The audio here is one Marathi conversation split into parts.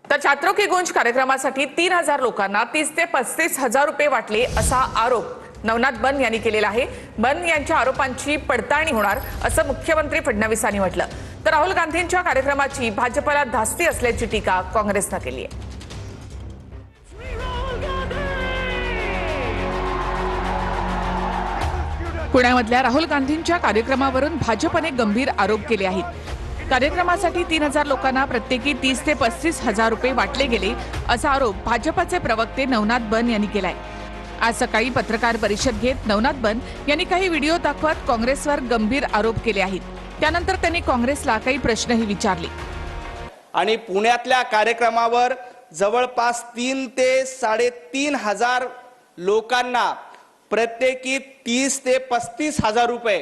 तर छात्रों की गूंज कार्यक्रमासाठी 3,000 लोकांना 30 ते 35,000 रुपये वाटले असा आरोप नवनाथ बन यांनी केलेला आहे। बन यांच्या आरोपांची पडताळणी होणार असं मुख्यमंत्री फडणवीसांनी म्हटलं। तर राहुल गांधींच्या कार्यक्रमाची भाजपला धास्ती असल्याची टीका काँग्रेसनं केली आहे। पुण्यामधल्या राहुल गांधींच्या कार्यक्रमावरून भाजपने गंभीर आरोप केले आहेत। कार्यक्रमासाठी 3,000 लोकांना प्रत्येकी 30 ते 35,000 रुपये वाटले गेले असा आरोप भाजपचे प्रवक्ते नवनाथ बन यांनी केलाय। आज सकाळी पत्रकार परिषद घेत नवनाथ बन यांनी काही व्हिडिओ दाखवत काँग्रेसवर गंभीर आरोप केले आहेत। त्यानंतर त्यांनी काँग्रेसला काही प्रश्नही विचारले। आणि पुण्यातल्या कार्यक्रमावर जवळपास 3 ते 3,500 लोकांना प्रत्येकी 30 ते 35,000 रुपये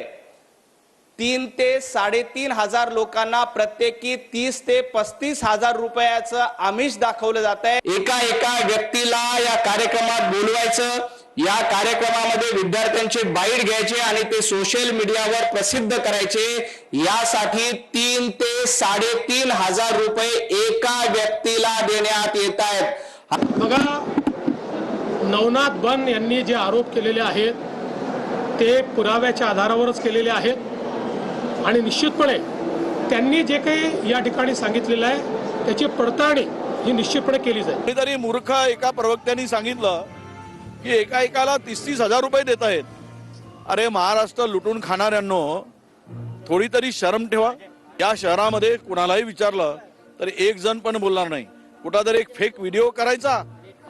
3 ते 3,500 लोकांना प्रत्येकी 30 ते 35,000 रुपयाचं आमिष दाखवलं जात आहे। एका व्यक्तीला या कार्यक्रमात बोलवायचं, या कार्यक्रमामध्ये विद्यार्थ्यांचे बाईट घ्यायचे आणि ते सोशल मीडियावर प्रसिद्ध करायचे, यासाठी 3 ते 3,500 रुपये एका व्यक्तीला देण्यात येत आहेत। बघा, नवनाथ बन यांनी जे आरोप केलेले आहेत ते पुराव्याच्या आधारावरच केलेले आहेत आणि निश्चितपणे त्यांनी जे काही या ठिकाणी सांगितलेलं आहे त्याची पडताळणी ही निश्चितपणे केली जाईल। कोणीतरी मूर्ख एका प्रवक्त्यांनी सांगितलं की एकाला 30,000 रुपये देत आहेत। अरे महाराष्ट्र लुटून खाणाऱ्यांनो, थोडी तरी शरम ठेवा। या शहरामध्ये कुणालाही विचारलं तर एक जण पण बोलणार नाही। कुठेतरी एक फेक व्हिडिओ करायचा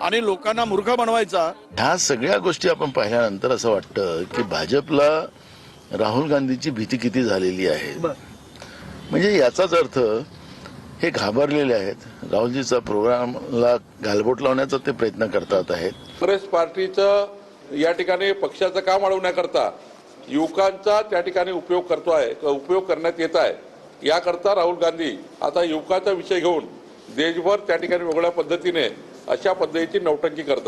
आणि लोकांना मूर्ख बनवायचा। ह्या सगळ्या गोष्टी आपण पाहिल्यानंतर असं वाटतं की भाजपला राहुल गांधीची भीती किती झालेली आहे। म्हणजे याचाच अर्थ हे घाबरलेले आहेत। राहुलजीचा प्रोग्रामला गालबोट लावण्याचा ते प्रयत्न करतात आहेत। काँग्रेस पार्टीचं या ठिकाणी पक्षाचं काम अडवण्याकरता युवकांचा त्या ठिकाणी उपयोग करण्यात येत आहे। याकरता राहुल गांधी आता युवकाचा विषय घेऊन देशभर त्या ठिकाणी वेगळ्या पद्धतीने अशा पद्धतीची नौटंकी करतात।